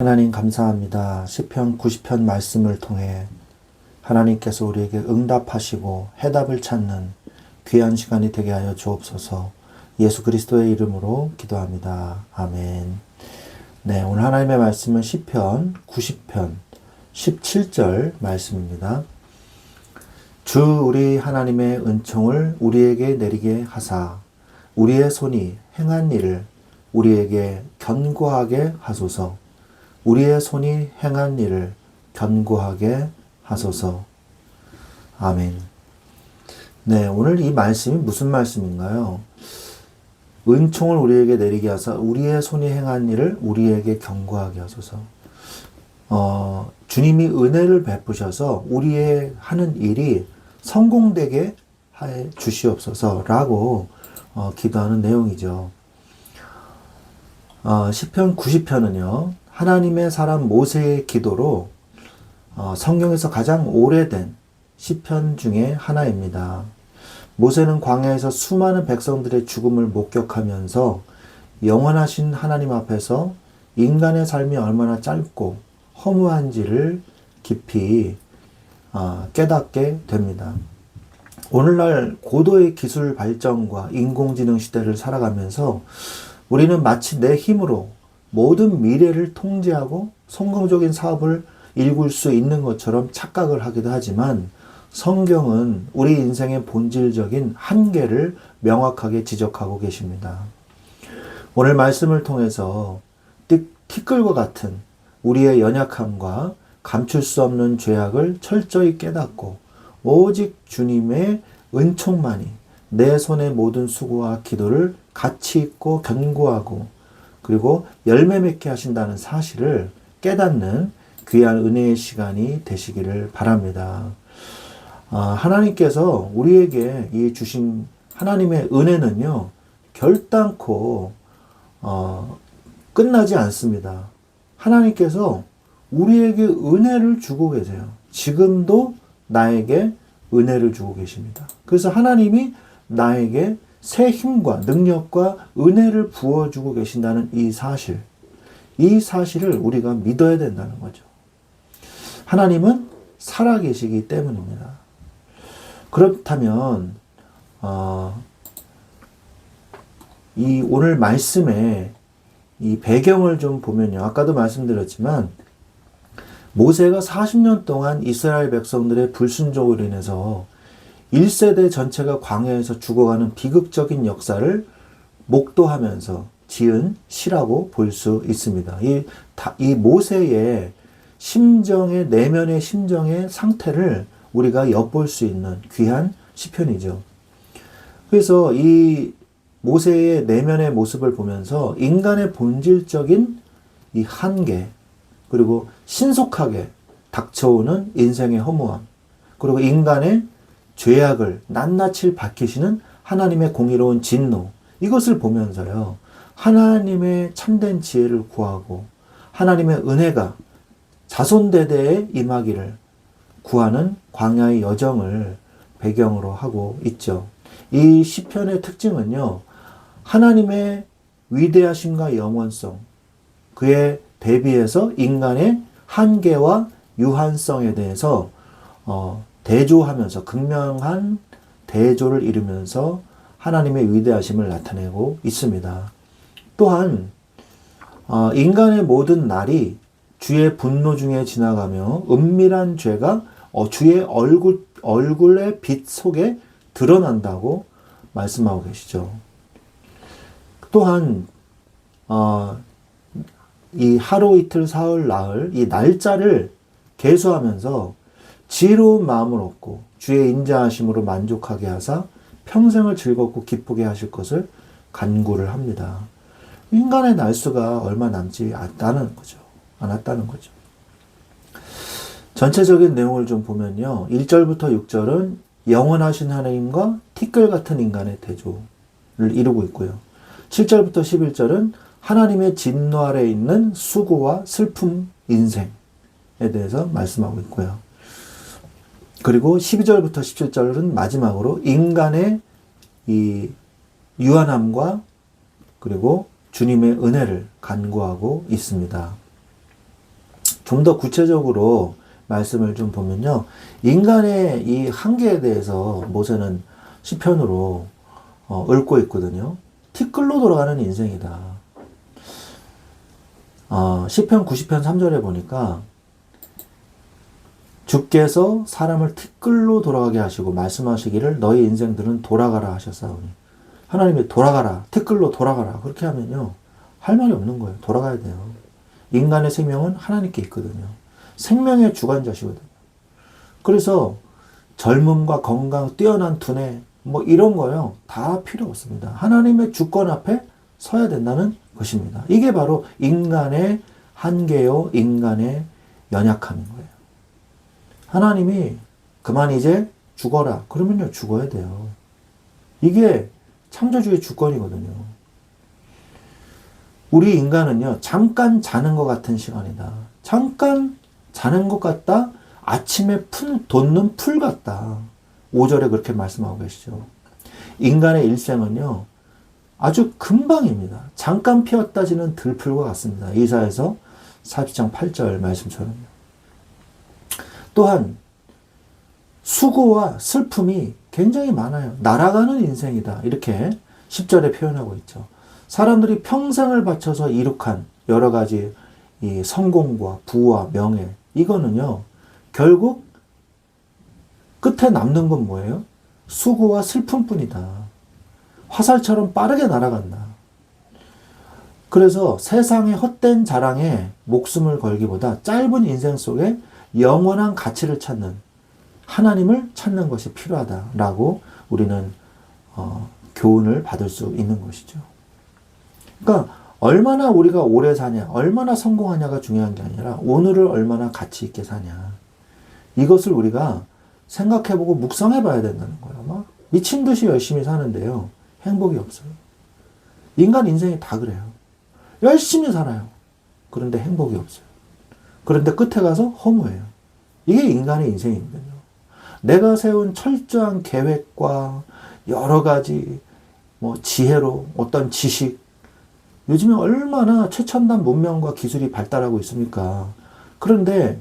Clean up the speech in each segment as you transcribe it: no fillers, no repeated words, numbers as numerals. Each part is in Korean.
하나님 감사합니다. 시편 90편 말씀을 통해 하나님께서 우리에게 응답하시고 해답을 찾는 귀한 시간이 되게 하여 주옵소서. 예수 그리스도의 이름으로 기도합니다. 아멘. 네, 오늘 하나님의 말씀은 시편 90편 17절 말씀입니다. 주 우리 하나님의 은총을 우리에게 내리게 하사 우리의 손이 행한 일을 우리에게 견고하게 하소서. 우리의 손이 행한 일을 견고하게 하소서. 아멘. 네, 오늘 이 말씀이 무슨 말씀인가요? 은총을 우리에게 내리게 하사 우리의 손이 행한 일을 우리에게 견고하게 하소서. 주님이 은혜를 베푸셔서 우리의 하는 일이 성공되게 해 주시옵소서라고 기도하는 내용이죠. 시편 90편은요. 하나님의 사람 모세의 기도로 성경에서 가장 오래된 시편 중에 하나입니다. 모세는 광야에서 수많은 백성들의 죽음을 목격하면서 영원하신 하나님 앞에서 인간의 삶이 얼마나 짧고 허무한지를 깊이 깨닫게 됩니다. 오늘날 고도의 기술 발전과 인공지능 시대를 살아가면서 우리는 마치 내 힘으로 모든 미래를 통제하고 성공적인 사업을 일굴 수 있는 것처럼 착각을 하기도 하지만 성경은 우리 인생의 본질적인 한계를 명확하게 지적하고 계십니다. 오늘 말씀을 통해서 티끌과 같은 우리의 연약함과 감출 수 없는 죄악을 철저히 깨닫고 오직 주님의 은총만이 내 손의 모든 수고와 기도를 가치 있고 견고하고 그리고 열매 맺게 하신다는 사실을 깨닫는 귀한 은혜의 시간이 되시기를 바랍니다. 하나님께서 우리에게 이 주신 하나님의 은혜는요, 결단코 끝나지 않습니다. 하나님께서 우리에게 은혜를 주고 계세요. 지금도 나에게 은혜를 주고 계십니다. 그래서 하나님이 나에게 새 힘과 능력과 은혜를 부어주고 계신다는 이 사실을 우리가 믿어야 된다는 거죠. 하나님은 살아계시기 때문입니다. 그렇다면 이 오늘 말씀의 이 배경을 좀 보면요. 아까도 말씀드렸지만 모세가 40년 동안 이스라엘 백성들의 불순종으로 인해서 1세대 전체가 광야에서 죽어가는 비극적인 역사를 목도하면서 지은 시라고 볼 수 있습니다. 이 모세의 심정의, 내면의 심정의 상태를 우리가 엿볼 수 있는 귀한 시편이죠. 그래서 이 모세의 내면의 모습을 보면서 인간의 본질적인 이 한계, 그리고 신속하게 닥쳐오는 인생의 허무함, 그리고 인간의 죄악을 낱낱이 밝히시는 하나님의 공의로운 진노, 이것을 보면서요, 하나님의 참된 지혜를 구하고 하나님의 은혜가 자손대대에 임하기를 구하는 광야의 여정을 배경으로 하고 있죠. 이 시편의 특징은요, 하나님의 위대하심과 영원성, 그에 대비해서 인간의 한계와 유한성에 대해서 대조하면서 극명한 대조를 이루면서 하나님의 위대하심을 나타내고 있습니다. 또한 인간의 모든 날이 주의 분노 중에 지나가며 은밀한 죄가 주의 얼굴의 빛 속에 드러난다고 말씀하고 계시죠. 또한 이 하루 이틀 사흘 나흘 이 날짜를 계수하면서 지혜로운 마음을 얻고 주의 인자하심으로 만족하게 하사 평생을 즐겁고 기쁘게 하실 것을 간구를 합니다. 인간의 날수가 얼마 남지 않았다는 거죠. 전체적인 내용을 좀 보면요. 1절부터 6절은 영원하신 하나님과 티끌 같은 인간의 대조를 이루고 있고요. 7절부터 11절은 하나님의 진노 아래에 있는 수고와 슬픔 인생에 대해서 말씀하고 있고요. 그리고 12절부터 17절은 마지막으로 인간의 이 유한함과 그리고 주님의 은혜를 간구하고 있습니다. 좀 더 구체적으로 말씀을 좀 보면요. 인간의 이 한계에 대해서 모세는 시편으로 읊고 있거든요. 티끌로 돌아가는 인생이다. 시편 90편 3절에 보니까 주께서 사람을 티끌로 돌아가게 하시고 말씀하시기를 너희 인생들은 돌아가라 하셨사오니. 하나님이 돌아가라, 티끌로 돌아가라 그렇게 하면요 할 말이 없는 거예요. 돌아가야 돼요. 인간의 생명은 하나님께 있거든요. 생명의 주관자시거든요. 그래서 젊음과 건강, 뛰어난 두뇌 뭐 이런 거요 다 필요 없습니다. 하나님의 주권 앞에 서야 된다는 것입니다. 이게 바로 인간의 한계요, 인간의 연약함인 거예요. 하나님이 그만 이제 죽어라 그러면요 죽어야 돼요. 이게 창조주의 주권이거든요. 우리 인간은요 잠깐 자는 것 같은 시간이다. 잠깐 자는 것 같다. 아침에 돋는 풀 같다. 5절에 그렇게 말씀하고 계시죠. 인간의 일생은요 아주 금방입니다. 잠깐 피었다 지는 들풀과 같습니다. 이사야서 40장 8절 말씀처럼요. 또한 수고와 슬픔이 굉장히 많아요. 날아가는 인생이다. 이렇게 10절에 표현하고 있죠. 사람들이 평생을 바쳐서 이룩한 여러 가지 이 성공과 부와 명예 이거는요. 결국 끝에 남는 건 뭐예요? 수고와 슬픔뿐이다. 화살처럼 빠르게 날아간다. 그래서 세상의 헛된 자랑에 목숨을 걸기보다 짧은 인생 속에 영원한 가치를 찾는 하나님을 찾는 것이 필요하다라고 우리는 교훈을 받을 수 있는 것이죠. 그러니까 얼마나 우리가 오래 사냐, 얼마나 성공하냐가 중요한 게 아니라 오늘을 얼마나 가치 있게 사냐. 이것을 우리가 생각해보고 묵상해봐야 된다는 거예요. 막 미친 듯이 열심히 사는데요. 행복이 없어요. 인간 인생이 다 그래요. 열심히 살아요. 그런데 행복이 없어요. 그런데 끝에 가서 허무해요. 이게 인간의 인생이거든요. 내가 세운 철저한 계획과 여러 가지 지혜로 어떤 지식, 요즘에 얼마나 최첨단 문명과 기술이 발달하고 있습니까? 그런데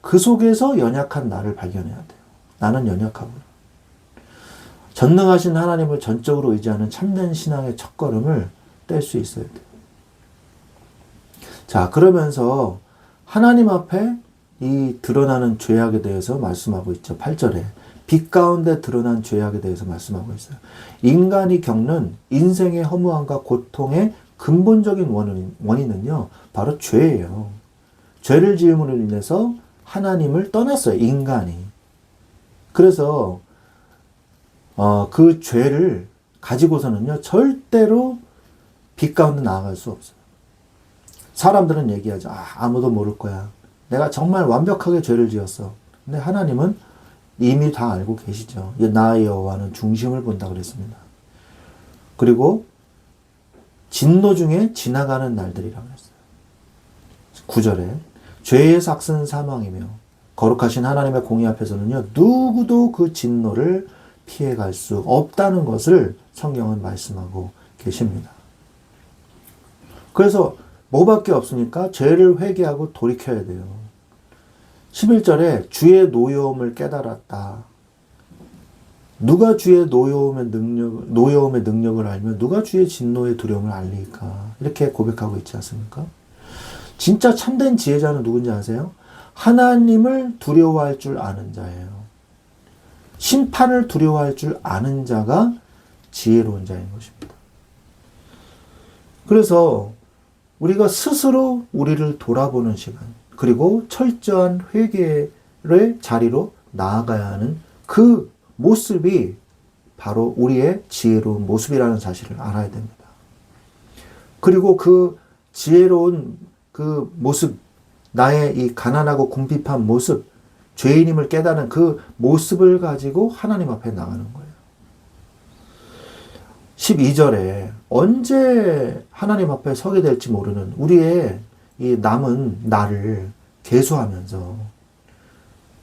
그 속에서 연약한 나를 발견해야 돼요. 나는 연약하구나. 전능하신 하나님을 전적으로 의지하는 참된 신앙의 첫걸음을 뗄 수 있어야 돼요. 자, 그러면서 하나님 앞에 이 드러나는 죄악에 대해서 말씀하고 있죠. 8절에. 빛 가운데 드러난 죄악에 대해서 말씀하고 있어요. 인간이 겪는 인생의 허무함과 고통의 근본적인 원인은요. 바로 죄예요. 죄를 지음으로 인해서 하나님을 떠났어요. 인간이. 그래서 그 죄를 가지고서는요. 절대로 빛 가운데 나아갈 수 없어요. 사람들은 얘기하죠. 아무도 모를 거야. 내가 정말 완벽하게 죄를 지었어. 근데 하나님은 이미 다 알고 계시죠. 나의 여호와는 중심을 본다 그랬습니다. 그리고 진노 중에 지나가는 날들이라고 했어요. 9절에 죄의 삭은 사망이며 거룩하신 하나님의 공의 앞에서는요. 누구도 그 진노를 피해갈 수 없다는 것을 성경은 말씀하고 계십니다. 그래서 뭐밖에 없으니까 죄를 회개하고 돌이켜야 돼요. 11절에 주의 노여움을 깨달았다. 누가 주의 노여움의 능력을 알면 누가 주의 진노의 두려움을 알리까? 이렇게 고백하고 있지 않습니까? 진짜 참된 지혜자는 누군지 아세요? 하나님을 두려워할 줄 아는 자예요. 심판을 두려워할 줄 아는 자가 지혜로운 자인 것입니다. 그래서 우리가 스스로 우리를 돌아보는 시간, 그리고 철저한 회개의 자리로 나아가야 하는 그 모습이 바로 우리의 지혜로운 모습이라는 사실을 알아야 됩니다. 그리고 그 지혜로운 그 모습, 나의 이 가난하고 궁핍한 모습, 죄인임을 깨닫는 그 모습을 가지고 하나님 앞에 나가는 거예요. 12절에 언제 하나님 앞에 서게 될지 모르는 우리의 이 남은 나를 계수하면서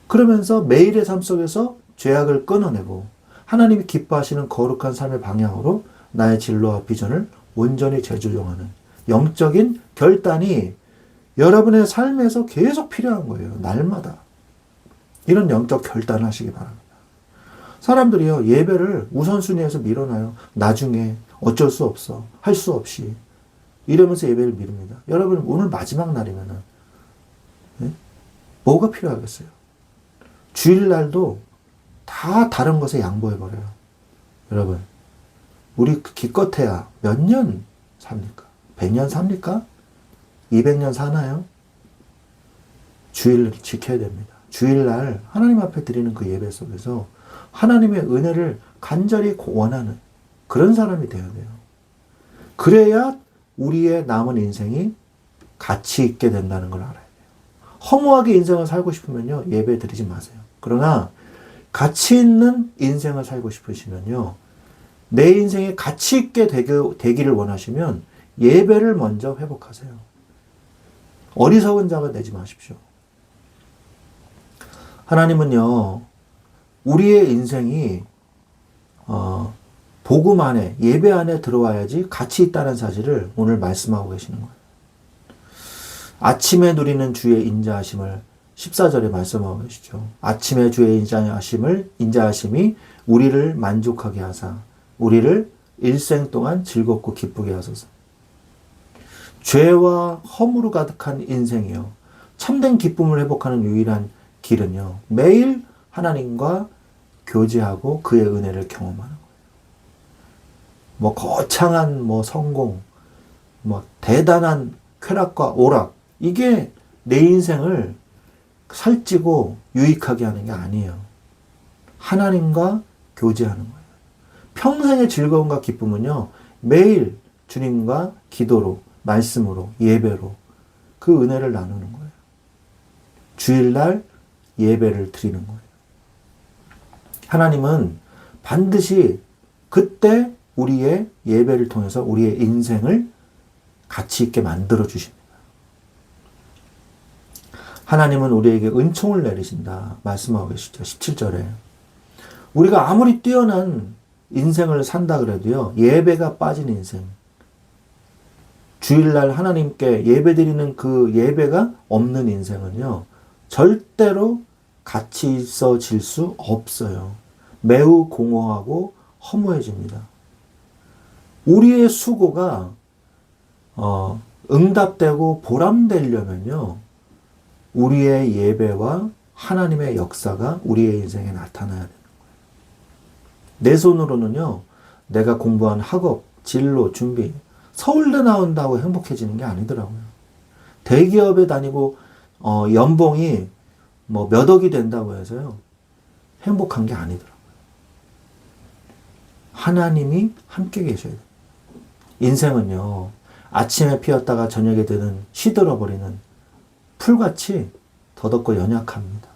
그러면서 매일의 삶 속에서 죄악을 끊어내고 하나님이 기뻐하시는 거룩한 삶의 방향으로 나의 진로와 비전을 온전히 재조정하는 영적인 결단이 여러분의 삶에서 계속 필요한 거예요. 날마다. 이런 영적 결단을 하시기 바랍니다. 사람들이요, 예배를 우선순위에서 밀어놔요. 나중에 어쩔 수 없어. 할 수 없이. 이러면서 예배를 미룹니다. 여러분, 오늘 마지막 날이면은, 네? 뭐가 필요하겠어요? 주일날도 다 다른 것에 양보해버려요. 여러분, 우리 기껏해야 몇 년 삽니까? 100년 삽니까? 200년 사나요? 주일을 지켜야 됩니다. 주일날 하나님 앞에 드리는 그 예배 속에서 하나님의 은혜를 간절히 원하는 그런 사람이 되어야 돼요. 그래야 우리의 남은 인생이 가치 있게 된다는 걸 알아야 돼요. 허무하게 인생을 살고 싶으면요, 예배 드리지 마세요. 그러나 가치 있는 인생을 살고 싶으시면요, 내 인생이 가치 있게 되기를 원하시면 예배를 먼저 회복하세요. 어리석은 자가 되지 마십시오. 하나님은요, 우리의 인생이 복음 안에, 예배 안에 들어와야지 가치 있다는 사실을 오늘 말씀하고 계시는 거예요. 아침에 누리는 주의 인자하심을 14절에 말씀하고 계시죠. 아침에 주의 인자하심이 우리를 만족하게 하사 우리를 일생 동안 즐겁고 기쁘게 하소서. 죄와 허무로 가득한 인생이요, 참된 기쁨을 회복하는 유일한 길은요, 매일 하나님과 교제하고 그의 은혜를 경험하는 거예요. 뭐 거창한 성공, 대단한 쾌락과 오락, 이게 내 인생을 살찌고 유익하게 하는 게 아니에요. 하나님과 교제하는 거예요. 평생의 즐거움과 기쁨은요, 매일 주님과 기도로, 말씀으로, 예배로 그 은혜를 나누는 거예요. 주일날 예배를 드리는 거예요. 하나님은 반드시 그때 우리의 예배를 통해서 우리의 인생을 가치 있게 만들어 주십니다. 하나님은 우리에게 은총을 내리신다 말씀하고 계시죠. 17절에. 우리가 아무리 뛰어난 인생을 산다 그래도요, 예배가 빠진 인생, 주일날 하나님께 예배드리는 그 예배가 없는 인생은요, 절대로 가치 있어질 수 없어요. 매우 공허하고 허무해집니다. 우리의 수고가 응답되고 보람되려면요, 우리의 예배와 하나님의 역사가 우리의 인생에 나타나야 되는 거예요. 내 손으로는요, 내가 공부한 학업, 진로, 준비, 서울대 나온다고 행복해지는 게 아니더라고요. 대기업에 다니고 연봉이 몇 억이 된다고 해서요, 행복한 게 아니더라고요. 하나님이 함께 계셔야 돼요. 인생은요, 아침에 피었다가 저녁에 드는 시들어버리는 풀같이 더덥고 연약합니다.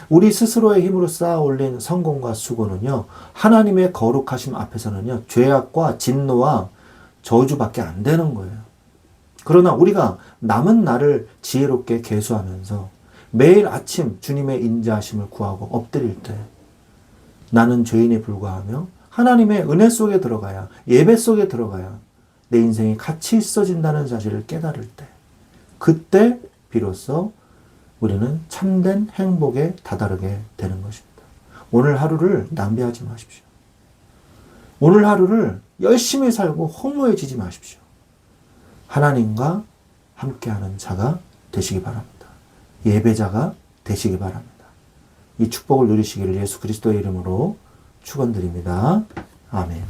우리 스스로의 힘으로 쌓아 올린 성공과 수고는요, 하나님의 거룩하심 앞에서는요, 죄악과 진노와 저주밖에 안 되는 거예요. 그러나 우리가 남은 날을 지혜롭게 계수하면서 매일 아침 주님의 인자하심을 구하고 엎드릴 때, 나는 죄인에 불과하며 하나님의 은혜 속에 들어가야, 예배 속에 들어가야 내 인생이 가치 있어진다는 사실을 깨달을 때, 그때 비로소 우리는 참된 행복에 다다르게 되는 것입니다. 오늘 하루를 낭비하지 마십시오. 오늘 하루를 열심히 살고 허무해지지 마십시오. 하나님과 함께하는 자가 되시기 바랍니다. 예배자가 되시기 바랍니다. 이 축복을 누리시기를 예수 그리스도의 이름으로 축원드립니다. 아멘.